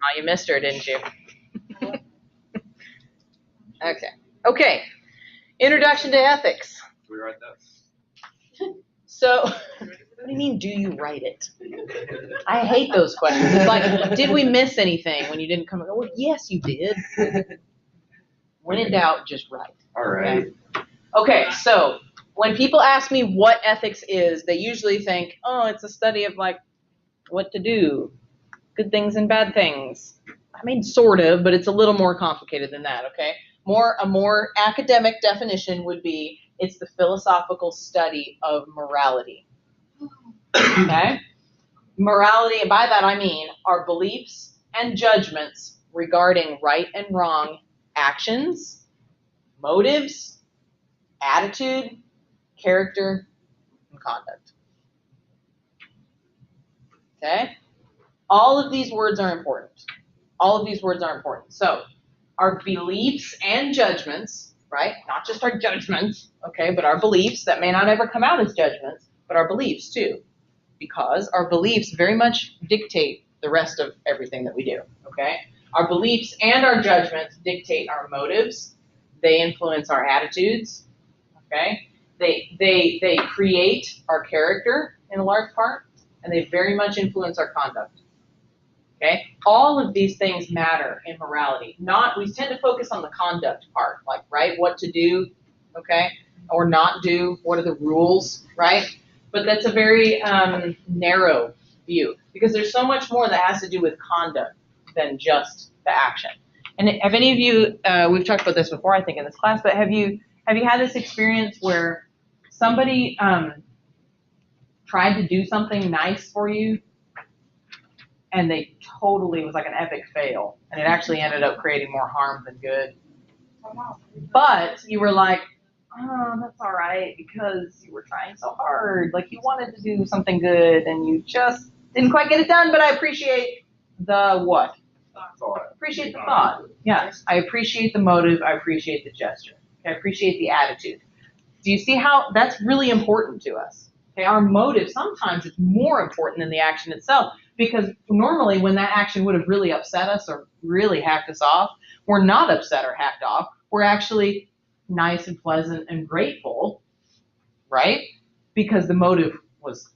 Oh, you missed her, didn't you? Okay. Introduction to ethics. Do we write that? So, what do you mean, do you write it? I hate those questions. It's like, did we miss anything when you didn't come? Well, yes, you did. When in doubt, just write. All right. Okay, so when people ask me what ethics is, they usually think, oh, it's a study of like what to do, good things and bad things. I mean, sort of, but it's a little more complicated than that, okay? A more academic definition would be it's the philosophical study of morality. Okay? Morality, and by that I mean our beliefs and judgments regarding right and wrong actions, motives, attitude, character, and conduct. Okay? All of these words are important. So, our beliefs and judgments, right? Not just our judgments, okay, but our beliefs that may not ever come out as judgments, but our beliefs too. Because our beliefs very much dictate the rest of everything that we do, okay? Our beliefs and our judgments dictate our motives. They influence our attitudes, okay? They create our character in a large part, and they very much influence our conduct. Okay? All of these things matter in morality. We tend to focus on the conduct part, like, right, what to do, okay, or not do, what are the rules, right? But that's a very narrow view, because there's so much more that has to do with conduct than just the action. And have any of you, we've talked about this before, I think, in this class, but have you had this experience where somebody tried to do something nice for you, and they totally was like an epic fail, and it actually ended up creating more harm than good? But you were like, oh, that's all right, because you were trying so hard. Like, you wanted to do something good, and you just didn't quite get it done, but I appreciate the what? Appreciate the thought. Yes, I appreciate the motive. I appreciate the gesture. Okay, I appreciate the attitude. Do you see how that's really important to us? Okay, our motive, sometimes it's more important than the action itself, because normally when that action would have really upset us or really hacked us off, we're not upset or hacked off. We're actually nice and pleasant and grateful, right? Because the motive was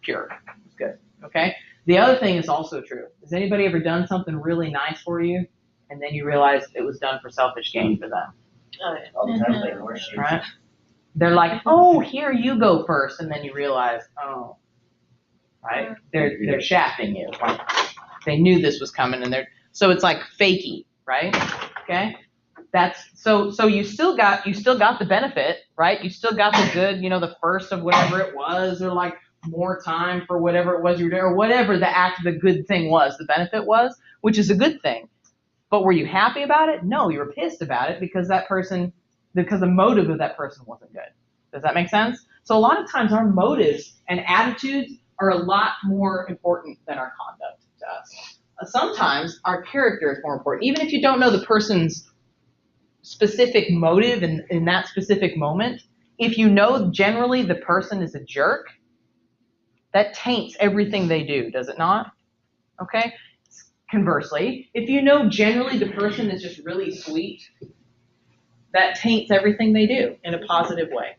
pure. It was good. Okay? The other thing is also true. Has anybody ever done something really nice for you, and then you realize it was done for selfish gain for them? All the time playing horseshoes. Right? They're like, oh, here, you go first, and then you realize, oh, right? They're shafting you. Like, they knew this was coming, and so it's like fakey, right? Okay? That's so you still got the benefit, right? You still got the good, the first of whatever it was, or like more time for whatever it was you were doing, or whatever the good thing was, the benefit was, which is a good thing. But were you happy about it? No, you were pissed about it because the motive of that person wasn't good. Does that make sense? So a lot of times our motives and attitudes are a lot more important than our conduct to us. Sometimes our character is more important. Even if you don't know the person's specific motive in that specific moment, if you know generally the person is a jerk, that taints everything they do, does it not? Okay? Conversely, if you know generally the person is just really sweet, that taints everything they do in a positive way.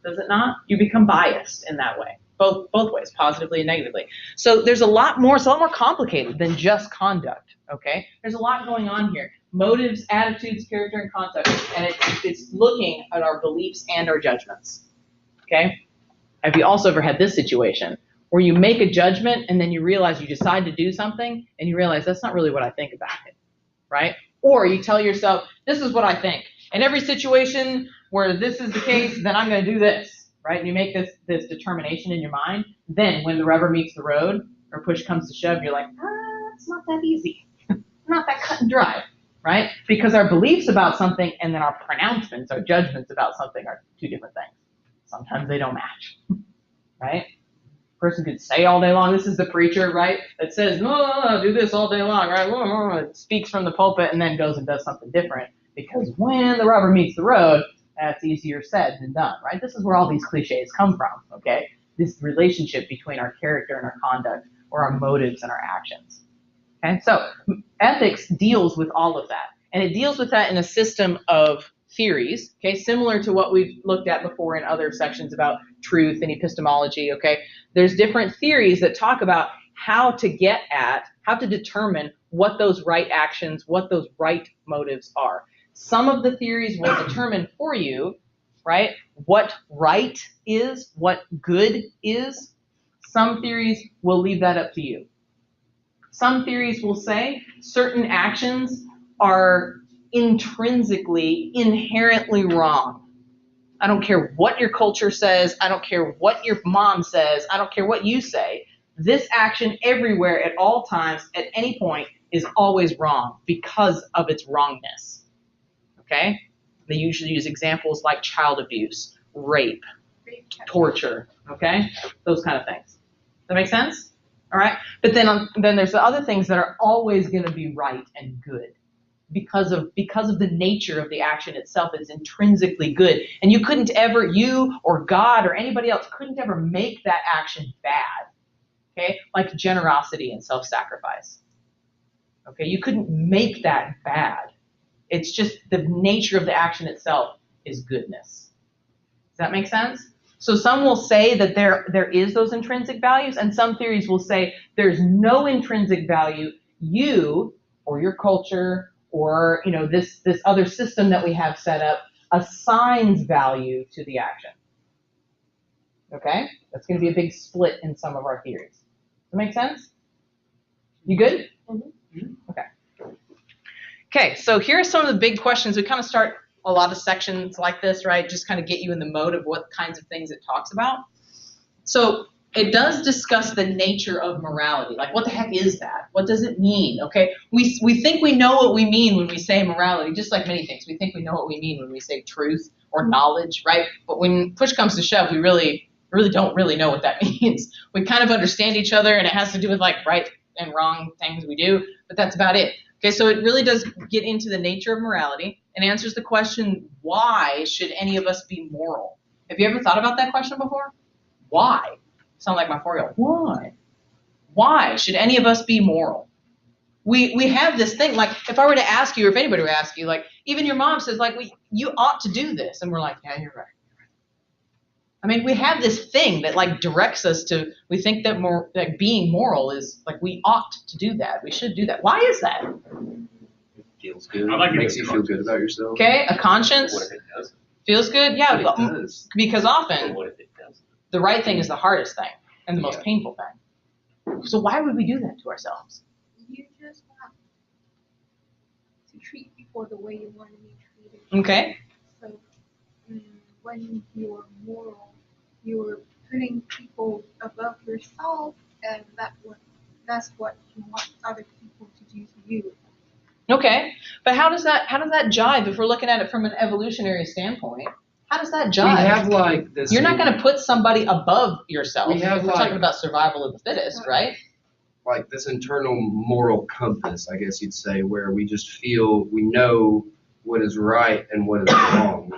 Does it not? You become biased in that way, both ways, positively and negatively. So it's a lot more complicated than just conduct, okay? There's a lot going on here. Motives, attitudes, character, and conduct, and it's looking at our beliefs and our judgments, okay? Have you also ever had this situation where you make a judgment and then you realize you decide to do something and you realize that's not really what I think about it, right? Or you tell yourself, this is what I think. In every situation where this is the case, then I'm going to do this, right? And you make this determination in your mind. Then when the rubber meets the road or push comes to shove, you're like, it's not that easy. Not that cut and dry, right? Because our beliefs about something and then our pronouncements, our judgments about something are two different things. Sometimes they don't match, right? A person could say all day long, this is the preacher, right? That says, no, do this all day long, right? It speaks from the pulpit and then goes and does something different. Because when the rubber meets the road, that's easier said than done, right? This is where all these cliches come from, okay? This relationship between our character and our conduct, or our motives and our actions. Okay, so ethics deals with all of that. And it deals with that in a system of theories, okay, similar to what we've looked at before in other sections about truth and epistemology, okay? There's different theories that talk about how to get at, how to determine what those right actions, what those right motives are. Some of the theories will determine for you, right, what right is, what good is. Some theories will leave that up to you. Some theories will say certain actions are intrinsically, inherently wrong. I don't care what your culture says. I don't care what your mom says. I don't care what you say. This action everywhere at all times, at any point, is always wrong because of its wrongness. Okay? They usually use examples like child abuse, rape, torture, okay? Those kind of things. Does that make sense? All right? But then there's the other things that are always going to be right and good because of the nature of the action itself. It's intrinsically good. And you couldn't ever, you or God or anybody else couldn't ever make that action bad. Okay? Like generosity and self-sacrifice. Okay? You couldn't make that bad. It's just the nature of the action itself is goodness. Does that make sense? So some will say that there is those intrinsic values, and some theories will say there's no intrinsic value. You or your culture or this other system that we have set up assigns value to the action. Okay? That's going to be a big split in some of our theories. Does that make sense? You good? Mm-hmm. Okay. Okay, so here are some of the big questions. We kind of start a lot of sections like this, right? Just kind of get you in the mode of what kinds of things it talks about. So it does discuss the nature of morality. Like, what the heck is that? What does it mean? Okay, we think we know what we mean when we say morality, just like many things. We think we know what we mean when we say truth or knowledge, right? But when push comes to shove, we really don't really know what that means. We kind of understand each other, and it has to do with like right and wrong things we do, but that's about it. Okay, so it really does get into the nature of morality and answers the question, why should any of us be moral? Have you ever thought about that question before? Why? Sound like my 4-year-old. Why? Why should any of us be moral? We have this thing, like if I were to ask you, or if anybody were to ask you, like even your mom says, like, you ought to do this. And we're like, yeah, you're right. I mean, we have this thing that like directs us to, we think that that being moral is like we ought to do that. We should do that. Why is that? It feels good. I like it makes you feel good about yourself. Okay, a conscience. What if it doesn't? Feels good? Yeah, What if it does? because often What if it doesn't? the right thing is the hardest thing and the most painful thing. So why would we do that to ourselves? You just want to treat people the way you want to be treated. Okay. So when you're moral, you're putting people above yourself, and that's what you want other people to do to you. Okay. But how does that jive if we're looking at it from an evolutionary standpoint? How does that We jive? have like this. You're not going to put somebody above yourself. We have We're like- talking about survival of the fittest, right? like this internal moral compass, I guess you'd say, where we just feel we know what is right and what is wrong.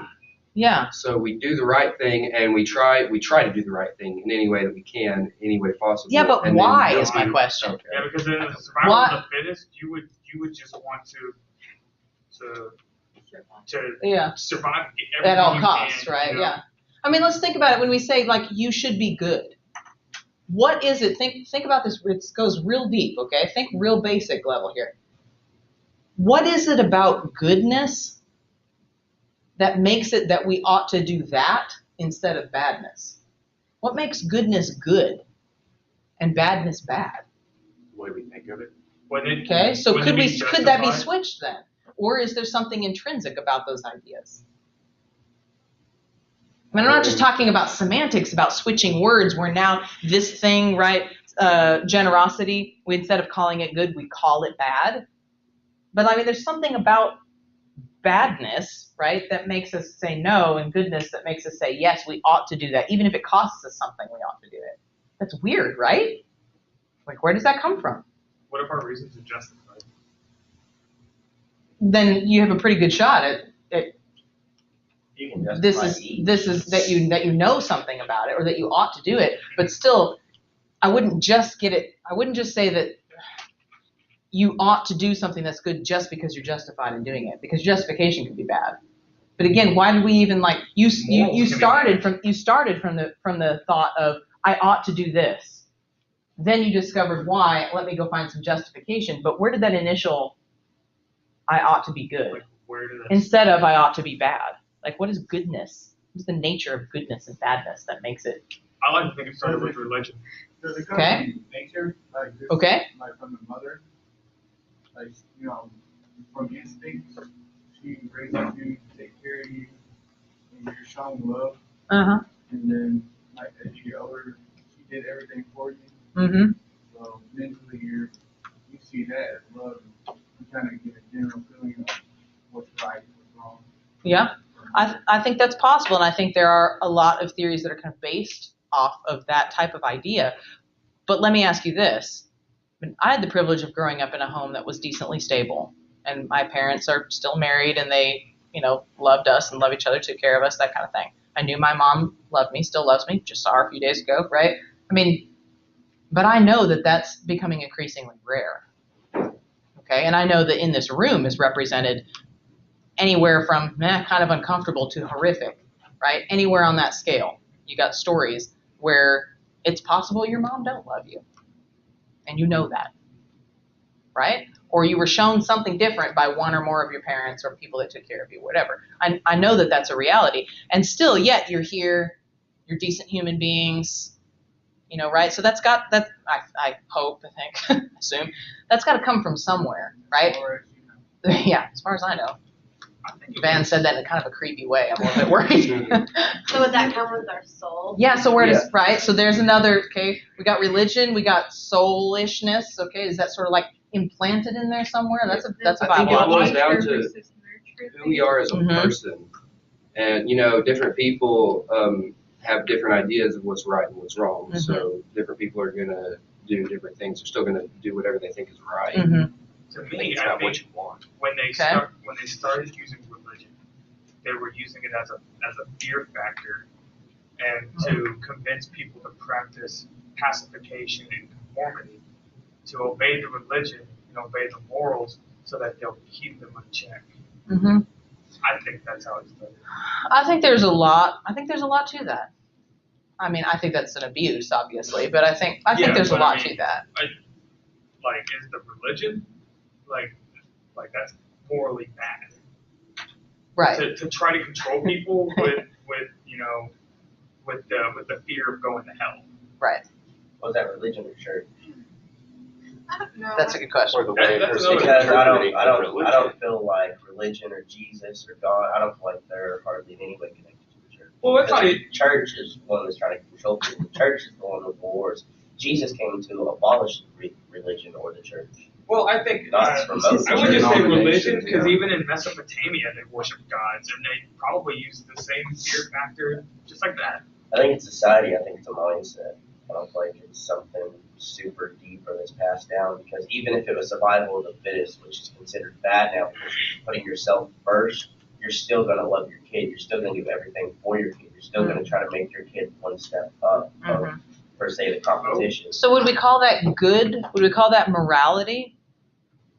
Yeah. So we do the right thing, and we try to do the right thing in any way that we can, any way possible. Yeah, but and then why don't is my do- question. Okay. Yeah, because in the survival What? of the fittest, you would just want to Yeah. survive everything At all you costs, can, right? you know? Yeah. I mean, let's think about it when we say like you should be good. What is it? Think about this. It goes real deep, okay? Think real basic level here. What is it about goodness that makes it that we ought to do that instead of badness? What makes goodness good and badness bad? What do we think of it? Wouldn't it- Okay, so wouldn't it be could that be justified? switched then? Or is there something intrinsic about those ideas? I mean, I'm not just talking about semantics, about switching words where now this thing, right, generosity, instead of calling it good, we call it bad. But I mean, there's something about badness, right, that makes us say no, and goodness that makes us say, yes, we ought to do that. Even if it costs us something, we ought to do it. That's weird, right? Like, where does that come from? What if our reasons are justified? Then you have a pretty good shot at You can justify this is that you know something about it or that you ought to do it, but still I wouldn't just say that you ought to do something that's good just because you're justified in doing it, because justification could be bad. But again, why did we even like you started from the thought of I ought to do this. Then you discovered why, let me go find some justification. But where did that initial I ought to be good Like, where did that? instead of I ought to be bad? Like what is goodness? What's the nature of goodness and badness that makes it I like to think it started with religion. Does it come Okay. from nature? Like this, Okay. Like from the mother? Like, you know, from instinct, she raises you, take care of you, and you're shown love. Uh-huh. And then, like, as you get older, she did everything for you. Mm-hmm. So mentally, you see that as love. You kind of get a general feeling of what's right, what's wrong. Yeah. I think that's possible, and I think there are a lot of theories that are kind of based off of that type of idea. But let me ask you this. I had the privilege of growing up in a home that was decently stable, and my parents are still married, and they, loved us and love each other, took care of us, that kind of thing. I knew my mom loved me, still loves me, just saw her a few days ago, right? I mean, but I know that that's becoming increasingly rare, okay? And I know that in this room is represented anywhere from kind of uncomfortable to horrific, right? Anywhere on that scale. You got stories where it's possible your mom don't love you, and you know that, right? Or you were shown something different by one or more of your parents or people that took care of you, whatever. I know that that's a reality. And still, yet you're here, you're decent human beings, right? So that's got, I hope, I think, assume, that's got to come from somewhere, right? Or, you know, Yeah, as far as I know. I think it Van was- said that in kind of a creepy way. I'm a little bit worried. So would that come with our soul? Yeah, so where does, right? So there's another, okay, we got religion, we got soulishness, okay? Is that sort of like implanted in there somewhere? That's a I think it Bible. boils down Nature to versus nurture who we thing. are as a Mhm. person. And, different people have different ideas of what's right and what's wrong. Mhm. So different people are going to do different things. They're still going to do whatever they think is right. Mhm. To I think me, it's I not what think you want. when they Okay. started using religion, they were using it as a fear factor and to convince people to practice pacification and conformity, to obey the religion and obey the morals so that they'll keep them in check. Mhm. I think that's how it started. I think there's a lot to that. I mean, I think that's an abuse, obviously, but I think Yeah, there's a but lot I mean- to that. Like, is the religion like that's morally bad? Right. To try to control people with the fear of going to hell. Right. Was that religion or church? I don't know. That's a good question. Or the That- way that's person another- because I interpreting don't feel like religion or Jesus or God. I don't feel like they're hardly in any way connected to the church. Well, that's Because not the church is one that's trying to control people. The church is the one with wars. Jesus came to abolish religion or the church. Well, I think Not to promote I would just say religion Denominations, because yeah. even in Mesopotamia they worship gods and they probably use the same fear factor just like that. I think it's society. I think it's a mindset. I don't feel like it's something super deep or that's passed down because even if it was survival of the fittest, which is considered bad now because you're putting yourself first, you're still going to love your kid. You're still going to do everything for your kid. You're still going to try to make your kid one step up of, per se, the competition. So would we call that good? Would we call that morality?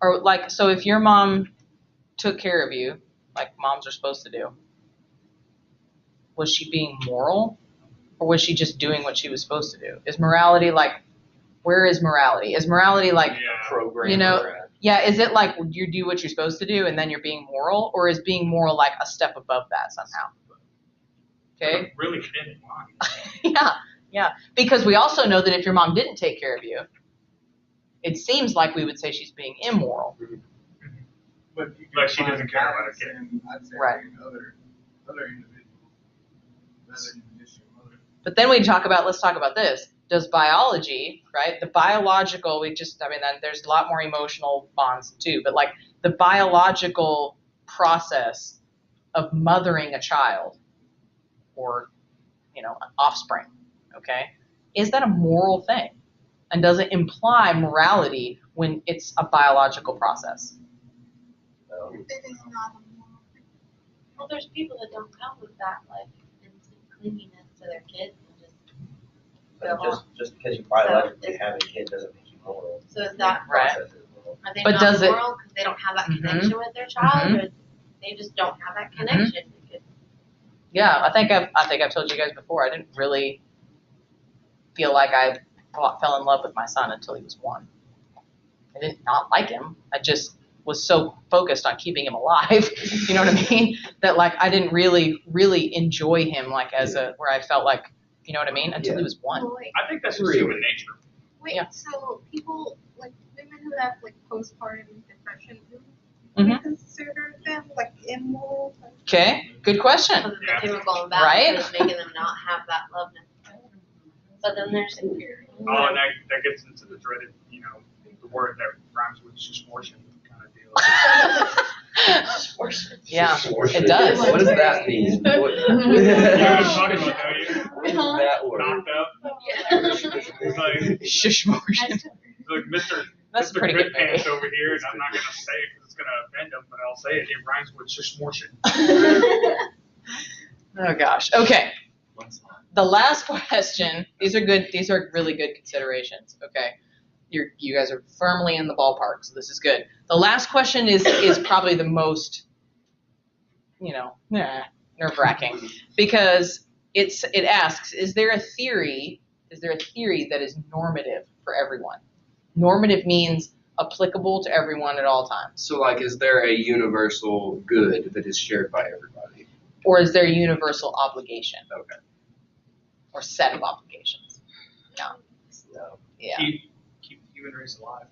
Or like, so if your mom took care of you, like moms are supposed to do, was she being moral? Or was she just doing what she was supposed to do? Is morality like, where is morality? Is morality like, Yeah. Program. You know, or, yeah, is it like you do what you're supposed to do and then you're being moral? Or is being moral like a step above that somehow? Okay? Really thin line. Yeah. Because we also know that if your mom didn't take care of you, it seems like we would say she's being immoral. but you Like she can doesn't find care about balance her kid. in, I'd say, Right. in other individuals, rather than just your mother. But then let's talk about this. Does biology, right? The biological, then there's a lot more emotional bonds too, but like the biological process of mothering a child or, offspring, okay? Is that a moral thing? And does it imply morality when it's a biological process? It is not a moral thing. Well, there's people that don't come with that like instant clinginess to their kids and just But go on. just because you biologically have a kid doesn't make you moral. So is that Right. Process is moral. moral. Are they But not does it- moral because they don't have that Mhm. connection with their child, or they just don't have that connection? Yeah, I think I've told you guys before, I didn't really feel like I fell in love with my son until he was 1. I did not like him. I just was so focused on keeping him alive, you know what I mean? That like I didn't really enjoy him like as where I felt like, you know what I mean? Until he was 1. Well, wait, I think that's just Really? human nature. wait, Yeah. so people, like women who have like postpartum depression, do Mhm. you consider them like immoral? Like, Okay, good question. Because of Yeah. the chemical imbalance Right? that's making them not have that love necessarily. But then there's security. Oh, and that gets into the dreaded, the word that rhymes with shishmortion kind of deal. Yeah, it does. What does that mean? What, You know what I'm talking about, don't you? what is that word? Knocked up. It's like, Shush motion. it's like Mr. That's a Mr. pretty good Goodpants movie. over here, and I'm not gonna say it because it's gonna offend him, but I'll say it. It rhymes with shishmortion. Oh gosh. Okay. The last question. These are good. These are really good considerations. Okay. You guys are firmly in the ballpark, so this is good. The last question is probably the most, nerve-wracking because it asks, is there a theory that is normative for everyone? Normative means applicable to everyone at all times. So, like, is there a universal good that is shared by everybody? Or is there a universal obligation Okay. or set of obligations? No. Yeah. Keep the human race alive.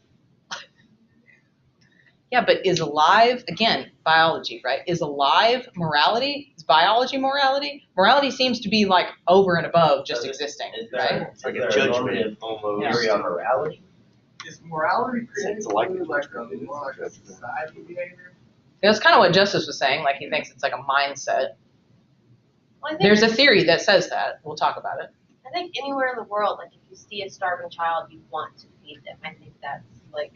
Yeah, but is alive, again, biology, right? Is alive morality? Is biology morality? Morality seems to be like over and above just existing, Is right? there, It's like is a there judgment normative theory on morality? Is morality created It's like through a like judgment. a more like a society behavior? That's kind of what Justice was saying, like he thinks it's like a mindset. Well, I think, There's a theory that says that. We'll talk about it. I think anywhere in the world, like if you see a starving child, you want to feed them. I think that's like.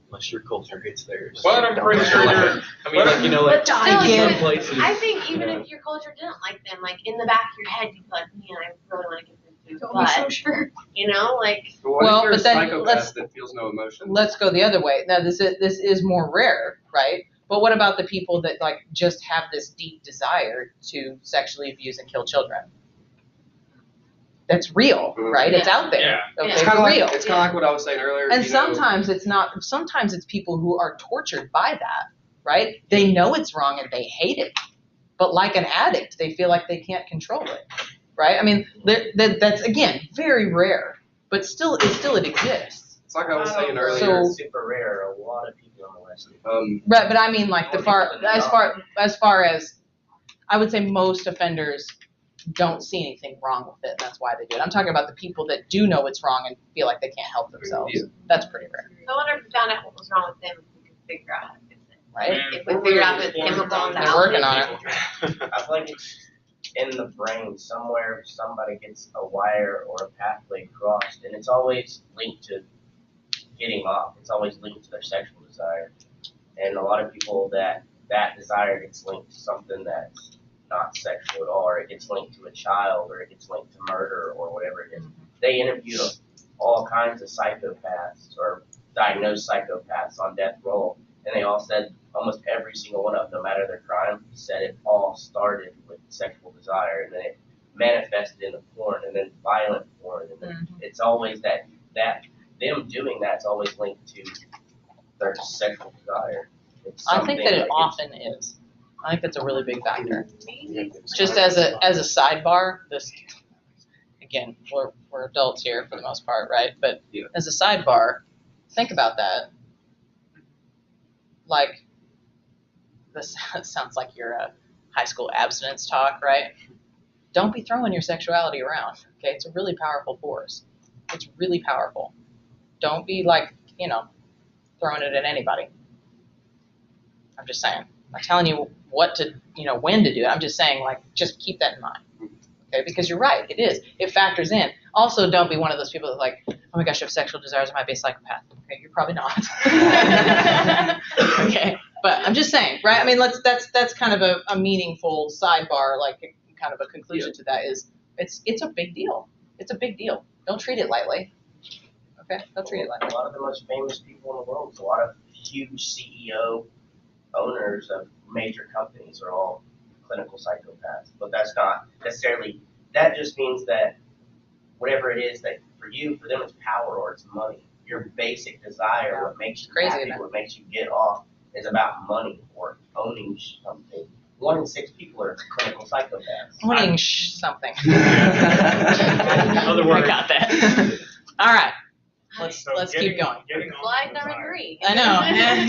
Unless your culture hates theirs. But I'm pretty sure I mean, like, But still, some even- places. I think even you know, if your culture didn't like them, like in the back of your head, you'd be like, man, I really want to give them food. don't be so But, sure. like, But what Well, if you're but a then psychopath let's- that feels no emotion? Let's go the other way. Now, this is more rare, right? But what about the people that like just have this deep desire to sexually abuse and kill children? That's real, right? It's out there. Yeah. Okay, It's it's kind of real. like what I was saying earlier. And you know, sometimes it's not. Sometimes it's people who are tortured by that, right? They know it's wrong and they hate it, but like an addict, they feel like they can't control it, right? I mean, that's again very rare, but still, it exists, it's like I was saying So- earlier. Super rare. A lot of people on the West. right? But I mean, like as far as I would say, most offenders don't see anything wrong with it. And that's why they do it. I'm talking about the people that do know it's wrong and feel like they can't help themselves. Yeah. That's pretty rare, I wonder if we found out what was wrong with them, if we could figure out how to fix it. right? If we figure out the chemical They're working on it. I feel like it's in the brain somewhere. Somebody gets a wire or a pathway crossed, and it's always linked to getting off. It's always linked to their sexual desire, and a lot of people that desire gets linked to something that's not sexual at all, or it gets linked to a child, or it gets linked to murder, or whatever it is. They interviewed all kinds of psychopaths or diagnosed psychopaths on death row, and they all said, almost every single one of them, no matter their crime, said it all started with sexual desire, and then it manifested into porn, and then violent porn, and then it's always that them doing that's always linked to their sexual desire. It's I think that something it like often is. I think that's a really big factor. Just as a sidebar, this again, we're adults here for the most part, right? But Yeah. as a sidebar, think about that. Like, this sounds like your high school abstinence talk, right? Don't be throwing your sexuality around. Okay, it's a really powerful force. It's really powerful. Don't be like, throwing it at anybody. I'm just saying. I'm not telling you what to, when to do it. I'm just saying, like, just keep that in mind. Okay, because you're right, it is. It factors in. Also, don't be one of those people that's like, oh my gosh, you have sexual desires, I might be a psychopath. Okay, you're probably not. Okay, but I'm just saying, right? I mean, that's kind of a meaningful sidebar, like kind of a conclusion to that is, it's a big deal. It's a big deal. Don't treat it lightly. Okay, let's read it like A that. lot of the most famous people in the world, a lot of huge CEO owners of major companies are all clinical psychopaths. But that's not necessarily, that just means that whatever it is that for you, for them it's power or it's money. Your basic desire, what makes you Crazy, happy, isn't it? what makes you get off is about money or owning something. 1 in 6 people are clinical psychopaths. Owning something. Other I words. got that. All right, So let's getting- keep going. getting on Slide the number design. 3. I know.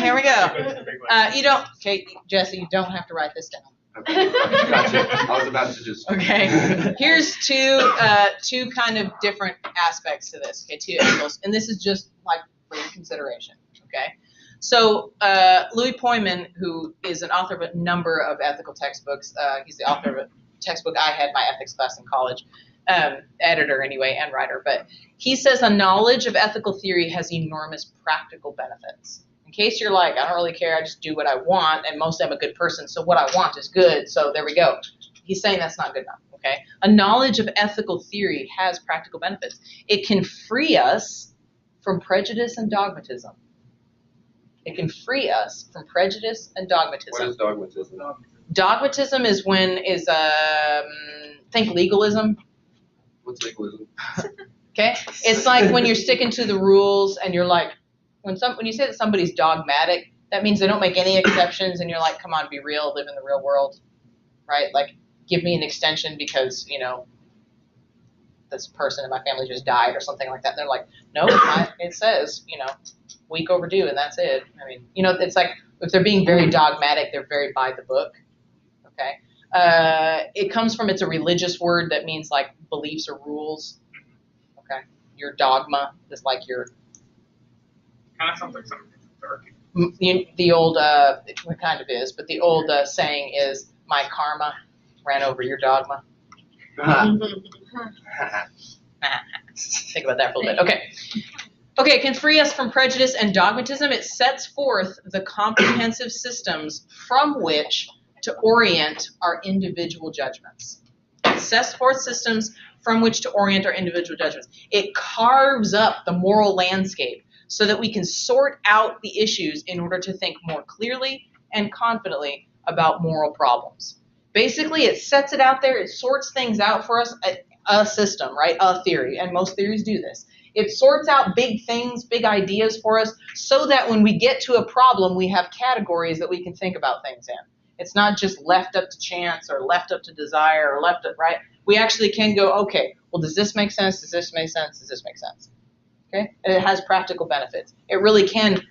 Here we go. Big one. You don't, okay, Jesse, you don't have to write this down. Okay, gotcha. I was about to just. Okay. Here's two kind of different aspects to this. Okay, 2 angles, and this is just like for your consideration. Okay. So Louis Poyman, who is an author of a number of ethical textbooks, he's the author of a textbook I had my ethics class in college, editor anyway and writer. But he says a knowledge of ethical theory has enormous practical benefits. In case you're like, I don't really care, I just do what I want, and mostly I'm a good person, so what I want is good, so there we go. He's saying that's not good enough, okay? A knowledge of ethical theory has practical benefits. It can free us from prejudice and dogmatism. It can free us from prejudice and What dogmatism. is dogmatism? Dogmatism think legalism, What's legalism? okay? It's like when you're sticking to the rules and you're like, when you say that somebody's dogmatic, that means they don't make any exceptions and you're like, come on, be real, live in the real world, right? Like, give me an extension because, this person in my family just died or something like that. And they're like, no, it says, week overdue and that's it. I mean, it's like if they're being very dogmatic, they're very by the book, okay? It's a religious word that means like beliefs or rules, okay? Your dogma is like your, Kind of sounds like something dark. the old, it kind of is, but the old saying is, my karma ran over your dogma. Think about that for a little bit. Okay, it can free us from prejudice and dogmatism. It sets forth the comprehensive systems from which to orient our individual judgments. It sets forth systems from which to orient our individual judgments. It carves up the moral landscape so that we can sort out the issues in order to think more clearly and confidently about moral problems. Basically, it sets it out there, it sorts things out for us, a system, right? A theory, and most theories do this. It sorts out big things, big ideas for us, so that when we get to a problem, we have categories that we can think about things in. It's not just left up to chance or left up to desire or left up, right? We actually can go, okay, well, does this make sense? Does this make sense? Does this make sense? Okay? And it has practical benefits. It really can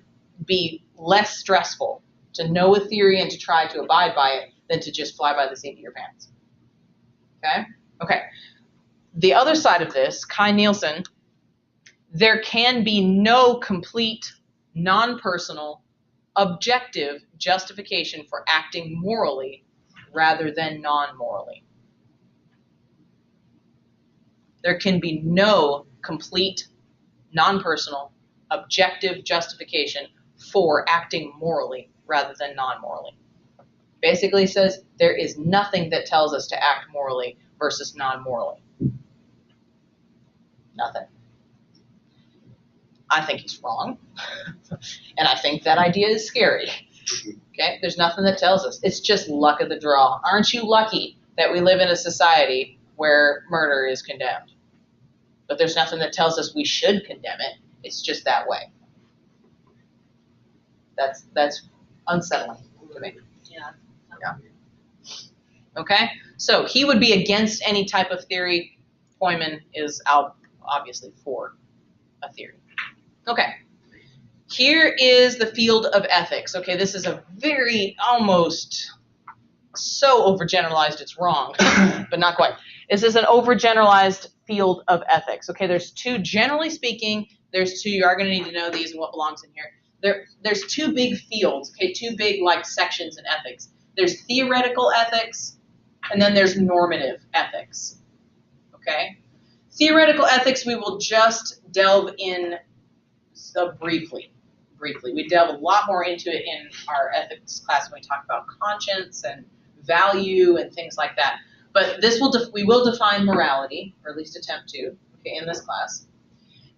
be less stressful to know a theory and to try to abide by it than to just fly by the seat of your pants. Okay? Okay. The other side of this, Kai Nielsen, there can be no complete, non-personal, objective justification for acting morally rather than non-morally. There can be no complete, non-personal, objective justification for acting morally rather than non-morally. Basically says there is nothing that tells us to act morally versus non-morally. Nothing. I think he's wrong. And I think that idea is scary. Okay? There's nothing that tells us. It's just luck of the draw. Aren't you lucky that we live in a society where murder is condemned? But there's nothing that tells us we should condemn it. It's just that way. That's unsettling to me. Yeah. Okay? So he would be against any type of theory. Poyman is obviously for a theory. Okay. Here is the field of ethics. Okay, this is a very almost so overgeneralized it's wrong, but not quite. This is an overgeneralized field of ethics. Okay, there's two, generally speaking, you are going to need to know these and what belongs in here. There's two big fields, okay, two big like sections in ethics. There's theoretical ethics, and then there's normative ethics. Okay? Theoretical ethics we will just delve in briefly. We delve a lot more into it in our ethics class when we talk about conscience and value and things like that. But we will define morality, or at least attempt to, okay, in this class.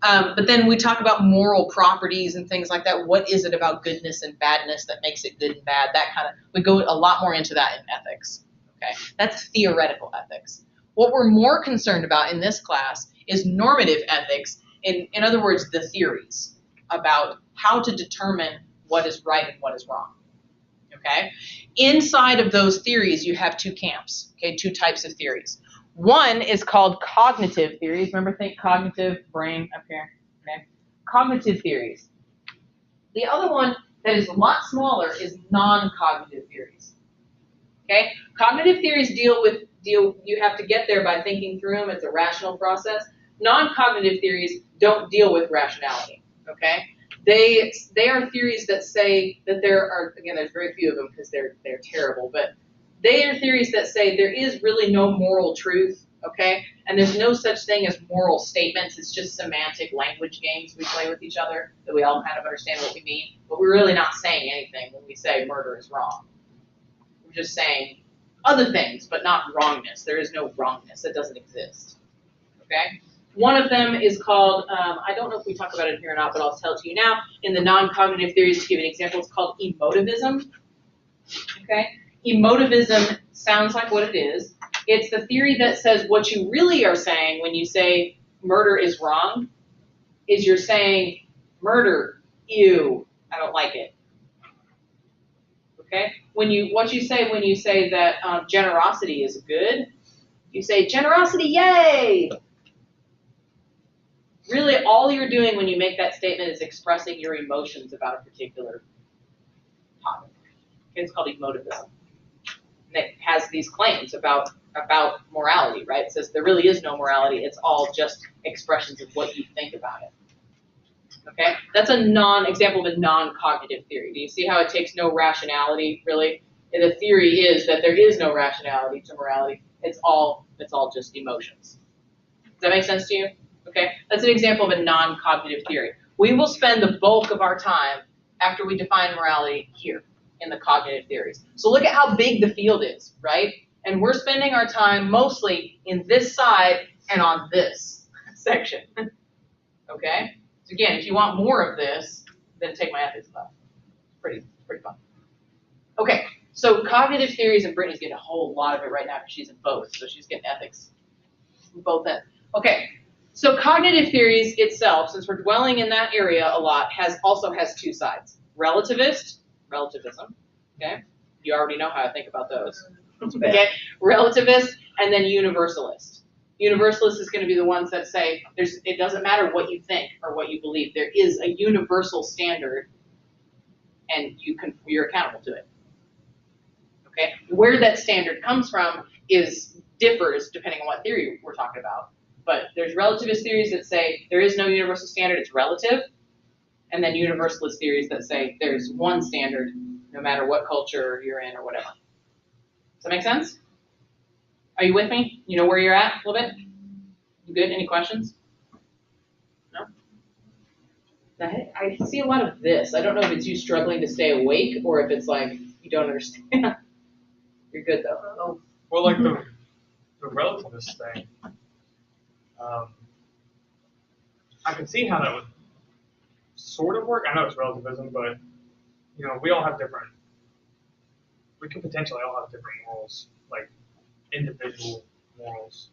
But then we talk about moral properties and things like that. What is it about goodness and badness that makes it good and bad? That kind of, we go a lot more into that in ethics. Okay, that's theoretical ethics. What we're more concerned about in this class is normative ethics. In other words, the theories about how to determine what is right and what is wrong. Okay, inside of those theories, you have two camps. Okay, two types of theories. One is called cognitive theories. Remember, think cognitive, brain up here. Okay, cognitive theories. The other one that is a lot smaller is non-cognitive theories. Okay, cognitive theories you have to get there by thinking through them. It's a rational process. Non-cognitive theories don't deal with rationality. Okay, they are theories that say that there are, again, there's very few of them because they're terrible, but they are theories that say there is really no moral truth. Okay, and there's no such thing as moral statements. It's just semantic language games we play with each other that we all kind of understand what we mean, but we're really not saying anything when we say murder is wrong. We're just saying other things, but not wrongness. There is no wrongness. That doesn't exist. Okay? One of them is called, I don't know if we talk about it here or not, but I'll tell it to you now. In the non-cognitive theories, to give an example, it's called emotivism. Okay? Emotivism sounds like what it is. It's the theory that says what you really are saying when you say murder is wrong is you're saying murder, ew, I don't like it. Okay? What you say when you say that generosity is good, you say generosity, yay! Really, all you're doing when you make that statement is expressing your emotions about a particular topic. Okay, it's called emotivism. And it has these claims about morality, right? It says there really is no morality. It's all just expressions of what you think about it. Okay, that's a example of a non-cognitive theory. Do you see how it takes no rationality, really? And the theory is that there is no rationality to morality. It's all just emotions. Does that make sense to you? Okay, that's an example of a non-cognitive theory. We will spend the bulk of our time after we define morality here in the cognitive theories. So look at how big the field is, right? And we're spending our time mostly in this side and on this section. Okay? So again, if you want more of this, then take my ethics class. Pretty fun. Okay, so cognitive theories, and Brittany's getting a whole lot of it right now because she's in both, so she's getting ethics from both ends. Okay, so cognitive theories itself, since we're dwelling in that area a lot, also has two sides. Relativism, okay? You already know how I think about those. Okay, relativist, and then universalist. Universalist is going to be the ones that say it doesn't matter what you think or what you believe. There is a universal standard, and you're accountable to it. Okay, where that standard comes from differs depending on what theory we're talking about. But there's relativist theories that say there is no universal standard; it's relative, and then universalist theories that say there's one standard, no matter what culture you're in or whatever. Does that make sense? Are you with me? You know where you're at a little bit? You good? Any questions? No? I see a lot of this. I don't know if it's you struggling to stay awake or if it's like you don't understand. You're good though. Oh. Well, like the relativist thing, I can see how that would sort of work. I know it's relativism, but we could potentially all have different morals, like individual morals,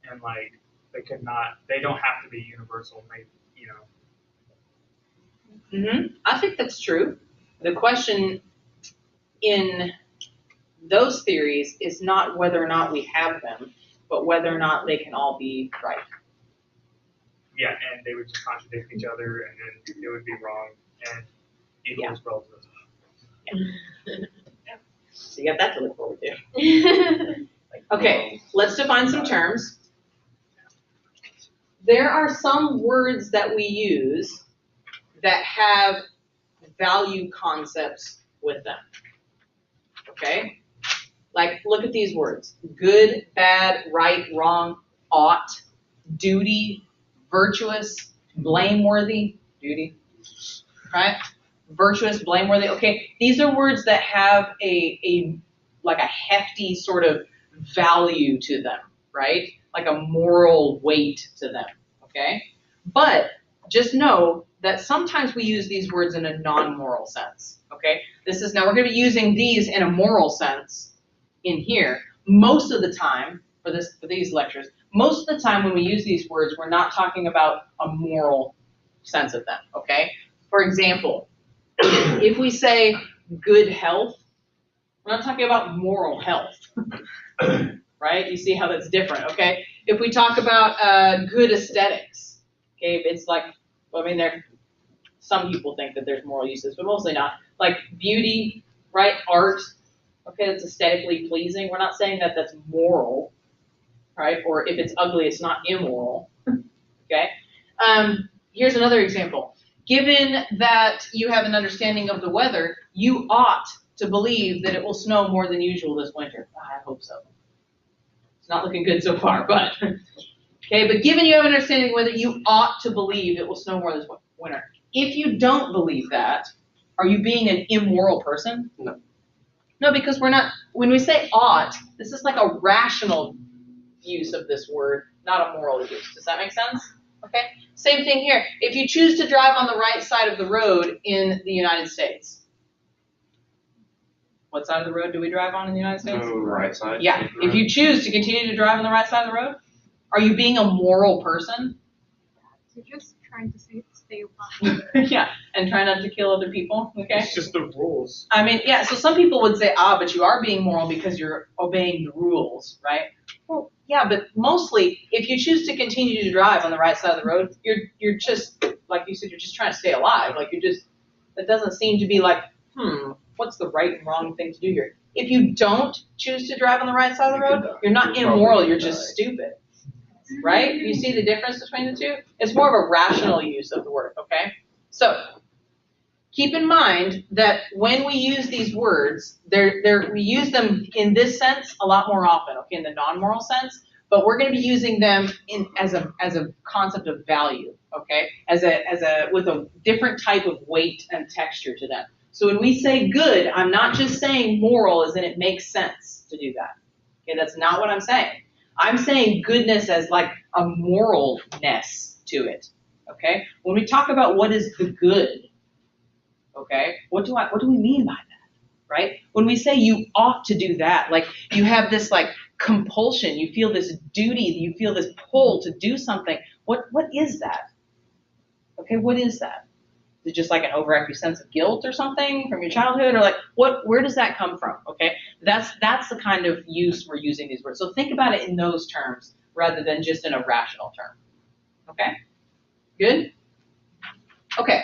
and like they don't have to be universal. I think that's true. The question in those theories is not whether or not we have them, but whether or not they can all be right. Yeah, and they would just contradict each other, and then it would be wrong, and equals relativism. Yeah. So you got that to look forward to. Okay, let's define some terms. There are some words that we use that have value concepts with them. Okay? Like, look at these words. Good, bad, right, wrong, ought, duty, virtuous, blameworthy, duty, right? Virtuous, blameworthy. Okay, these are words that have a hefty sort of value to them, right? Like a moral weight to them. okay? But just know that sometimes we use these words in a non-moral sense, okay? Now we're gonna be using these in a moral sense in here. Most of the time, for these lectures, most of the time when we use these words, we're not talking about a moral sense of them, okay? For example, if we say good health, we're not talking about moral health, right? You see how that's different, okay? If we talk about good aesthetics, okay, it's like, I mean, some people think that there's moral uses, but mostly not. Like beauty, right? Art, okay, that's aesthetically pleasing. We're not saying that that's moral, right? Or if it's ugly, it's not immoral, okay? Here's another example. Given that you have an understanding of the weather, you ought to believe that it will snow more than usual this winter. I hope so. It's not looking good so far, but okay. But given you have an understanding of the weather, you ought to believe it will snow more this winter. If you don't believe that, are you being an immoral person? No. No, because we're not. When we say ought, this is like a rational use of this word, not a moral use. Does that make sense? Okay. Same thing here. If you choose to drive on the right side of the road in the United States, what side of the road do we drive on in the United States? The right side. Yeah. If you choose to continue to drive on the right side of the road, are you being a moral person? You're just trying to stay alive. Yeah. And try not to kill other people. Okay. It's just the rules. I mean, yeah. So some people would say, but you are being moral because you're obeying the rules, right? Well, yeah, but mostly, if you choose to continue to drive on the right side of the road, you're just, like you said, you're just trying to stay alive. Like that doesn't seem to be like, what's the right and wrong thing to do here? If you don't choose to drive on the right side of the road, you're not immoral, you're just stupid, right? You see the difference between the two? It's more of a rational use of the word, okay? So, keep in mind that when we use these words, we use them in this sense a lot more often, okay, in the non-moral sense, but we're going to be using them as a concept of value, okay, with a different type of weight and texture to them. So when we say good, I'm not just saying moral as in it makes sense to do that. Okay, that's not what I'm saying. I'm saying goodness as like a moralness to it. Okay? When we talk about what is the good, okay, what do we mean by that? Right? When we say you ought to do that, like you have this like compulsion, you feel this duty, you feel this pull to do something. What is that? Okay, what is that? Is it just like an overactive sense of guilt or something from your childhood? Or like, where does that come from? Okay, that's the kind of use we're using these words. So think about it in those terms rather than just in a rational term. Okay, good? Okay,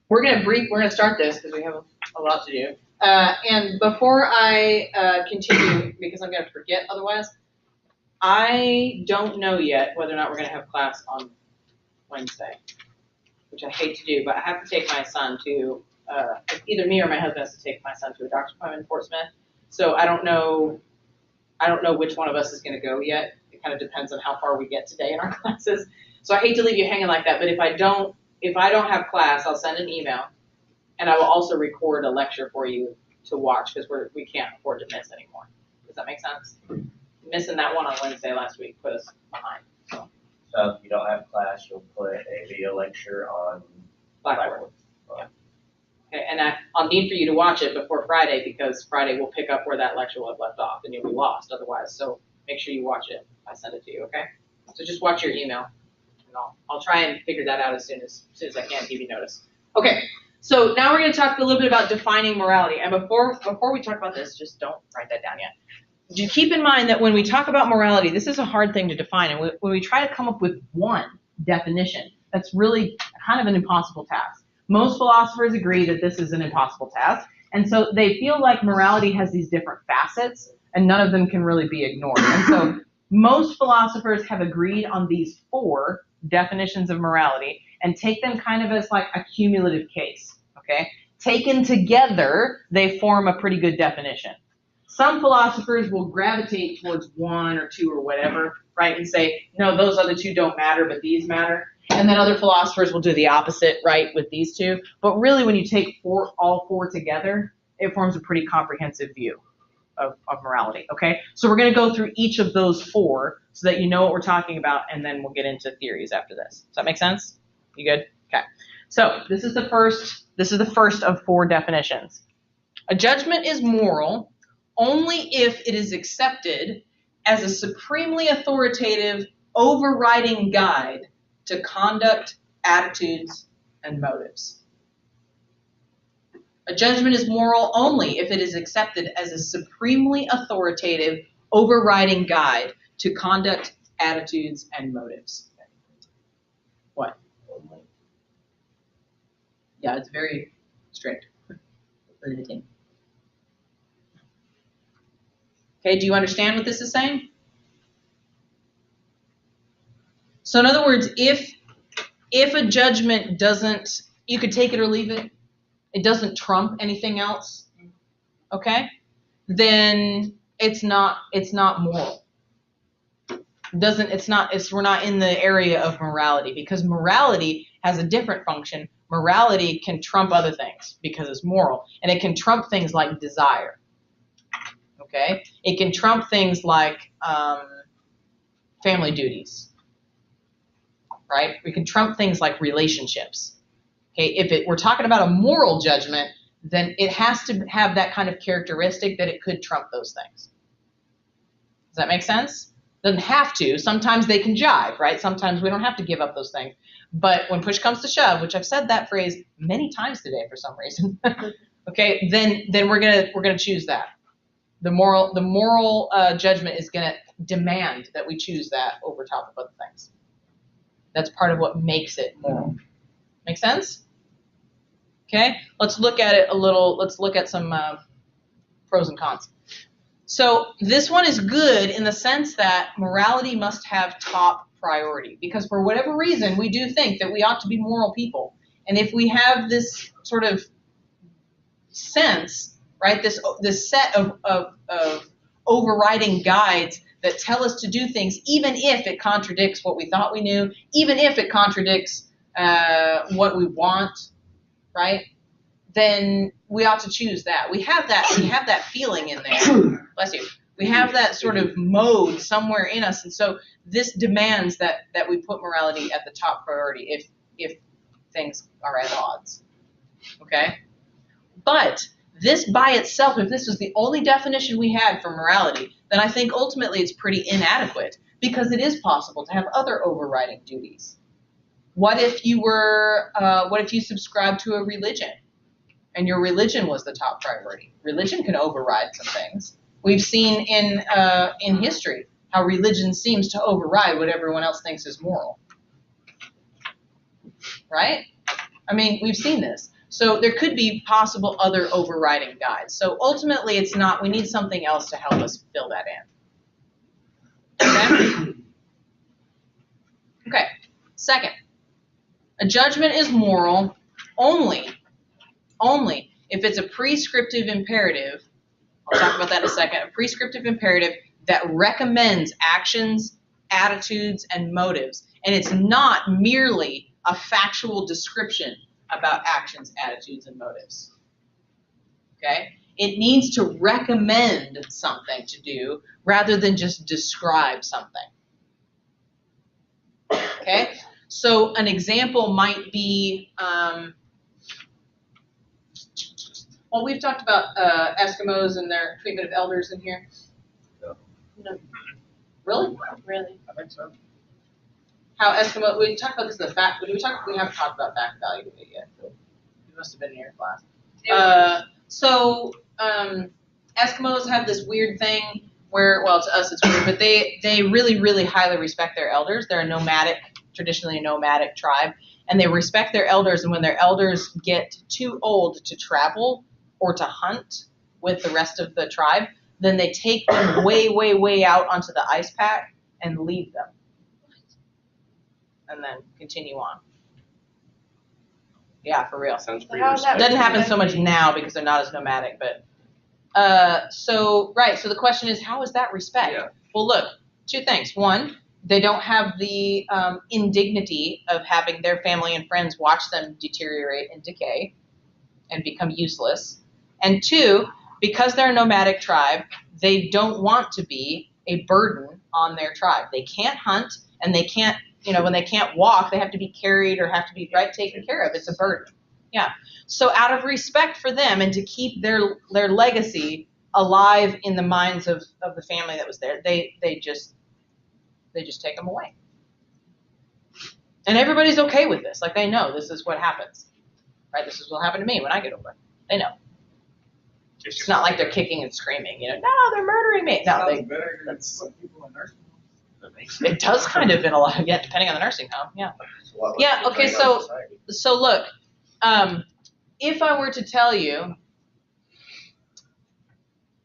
we're gonna start this because we have a lot to do. And before I continue, because I'm gonna forget otherwise, I don't know yet whether or not we're gonna have class on Wednesday, which I hate to do, but I have to take my son to, either me or my husband has to take my son to a doctor's appointment in Fort Smith. So I don't know which one of us is going to go yet. It kind of depends on how far we get today in our classes. So I hate to leave you hanging like that, but if I don't have class, I'll send an email, and I will also record a lecture for you to watch because we can't afford to miss anymore. Does that make sense? Missing that one on Wednesday last week put us behind. So if you don't have class, you'll put a video lecture on Blackboard. Yeah. Okay, and I'll need for you to watch it before Friday because Friday will pick up where that lecture will have left off and you'll be lost otherwise. So make sure you watch it. I send it to you, okay? So just watch your email and I'll try and figure that out as soon as I can give you notice. Okay, so now we're going to talk a little bit about defining morality. And before we talk about this, just don't write that down yet. Do keep in mind that when we talk about morality, this is a hard thing to define. And when we try to come up with one definition, that's really kind of an impossible task. Most philosophers agree that this is an impossible task. And so they feel like morality has these different facets, and none of them can really be ignored. And so most philosophers have agreed on these 4 definitions of morality and take them kind of as like a cumulative case, okay? Taken together, they form a pretty good definition. Some philosophers will gravitate towards 1 or 2 or whatever, right, and say, no, those other 2 don't matter, but these matter. And then other philosophers will do the opposite, right, with these 2. But really, when you take all 4 together, it forms a pretty comprehensive view, of morality, okay? So we're going to go through each of those 4 so that you know what we're talking about, and then we'll get into theories after this. Does that make sense? You good? Okay. So this is the first of 4 definitions. A judgment is moral only if it is accepted as a supremely authoritative, overriding guide to conduct, attitudes, and motives. A judgment is moral only if it is accepted as a supremely authoritative, overriding guide to conduct, attitudes, and motives. What? Yeah, it's very strict. Limiting. Okay, do you understand what this is saying? So in other words, if a judgment doesn't, you could take it or leave it, it doesn't trump anything else, okay? Then it's not moral. We're not in the area of morality, because morality has a different function. Morality can trump other things because it's moral, and it can trump things like desire. Okay? It can trump things like family duties. Right? We can trump things like relationships. Okay? If we're talking about a moral judgment, then it has to have that kind of characteristic that it could trump those things. Does that make sense? Doesn't have to. Sometimes they can jive, right? Sometimes we don't have to give up those things. But when push comes to shove, which I've said that phrase many times today for some reason, okay, then we're gonna choose that. The moral judgment is gonna demand that we choose that over top of other things. That's part of what makes it moral. Make sense? Okay, let's look at it a little. Let's look at some pros and cons. So this one is good in the sense that morality must have top priority, because for whatever reason we do think that we ought to be moral people, and if we have this sort of sense, right, this set of overriding guides that tell us to do things, even if it contradicts what we thought we knew, even if it contradicts what we want, right? Then we ought to choose that. We have that feeling in there. Bless you. We have that sort of mode somewhere in us, and so this demands that we put morality at the top priority if things are at odds. Okay? But this by itself, if this was the only definition we had for morality, then I think ultimately it's pretty inadequate, because it is possible to have other overriding duties. What if you subscribed to a religion, and your religion was the top priority? Religion can override some things. We've seen in history how religion seems to override what everyone else thinks is moral. Right? I mean, we've seen this. So there could be possible other overriding guides. So ultimately it's not, we need something else to help us fill that in. Okay? Okay. Second, a judgment is moral only if it's a prescriptive imperative. I'll talk about that in a second. A prescriptive imperative that recommends actions, attitudes, and motives. And it's not merely a factual description about actions, attitudes, and motives. Okay? It needs to recommend something to do rather than just describe something. Okay? So an example might be, well, we've talked about Eskimos and their treatment of elders in here. No. Really? Really? I think so. How Eskimo, we talked about this in the fact, we haven't talked about fact value of it yet. It must have been in your class. Eskimos have this weird thing where, well, to us it's weird, but they really, really highly respect their elders. They're traditionally a nomadic tribe, and they respect their elders, and when their elders get too old to travel or to hunt with the rest of the tribe, then they take them way, way, way out onto the ice pack and leave them. And then continue on. Yeah, for real. Sounds pretty How is that Doesn't happen respected? so much now because they're not as nomadic, but so the question is, how is that respect? Yeah. Well, look, two things. One, they don't have the indignity of having their family and friends watch them deteriorate and decay and become useless. And two, because they're a nomadic tribe, they don't want to be a burden on their tribe. They can't hunt, and they can't, when they can't walk, they have to be carried or have to be taken care of. It's a burden. Yeah. So out of respect for them and to keep their legacy alive in the minds of the family that was there, they just take them away. And everybody's okay with this. Like, they know this is what happens. Right? This is what happened to me when I get older. They know. It's not like they're kicking and screaming, no, they're murdering me. No, that's, People in nursing homes. it does kind of in a lot, depending on the nursing home, yeah. It's a lot less Yeah, okay, drain on society. so look, if I were to tell you,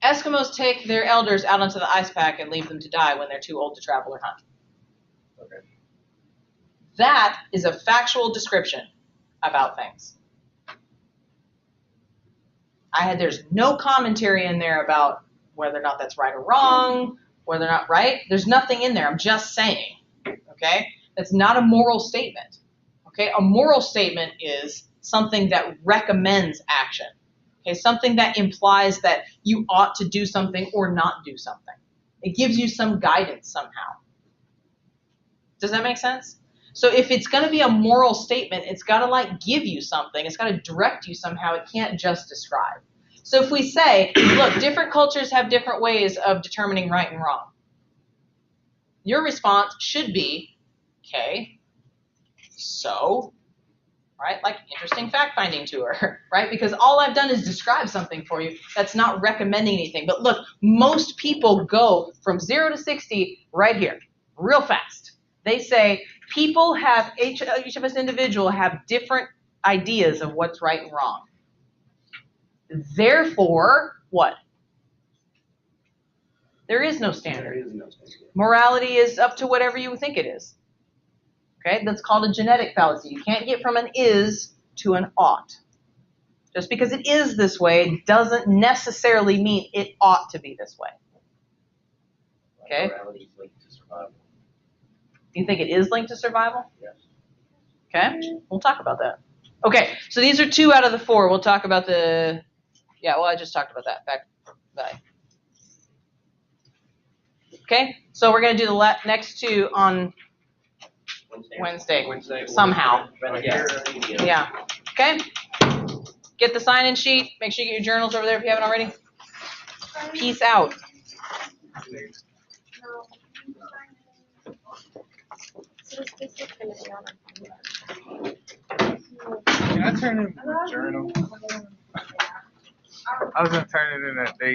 Eskimos take their elders out onto the ice pack and leave them to die when they're too old to travel or hunt. Okay. That is a factual description about things. There's no commentary in there about whether or not that's right or wrong, whether or not right. There's nothing in there. I'm just saying, okay? That's not a moral statement, okay? A moral statement is something that recommends action, okay? Something that implies that you ought to do something or not do something. It gives you some guidance somehow. Does that make sense? So if it's going to be a moral statement, it's got to give you something. It's got to direct you somehow. It can't just describe. So if we say, look, different cultures have different ways of determining right and wrong, your response should be, okay, so, right? Like interesting fact-finding tour, right? Because all I've done is describe something for you. That's not recommending anything. But look, most people go from 0 to 60 right here, real fast. They say people have, each of us individual have different ideas of what's right and wrong. Therefore, what? There is no standard. There is no standard. Morality is up to whatever you think it is. Okay, that's called a genetic fallacy. You can't get from an is to an ought. Just because it is this way doesn't necessarily mean it ought to be this way. Okay? Morality is linked to survival. You think it is linked to survival? Yes. Okay, we'll talk about that. Okay, so these are 2 out of the 4. We'll talk about I just talked about that. Bye. Okay, so we're going to do the next 2 on Wednesday. Somehow. Yeah. Okay, get the sign-in sheet. Make sure you get your journals over there if you haven't already. Peace out. Can I turn in my journal? I was gonna turn it in that day.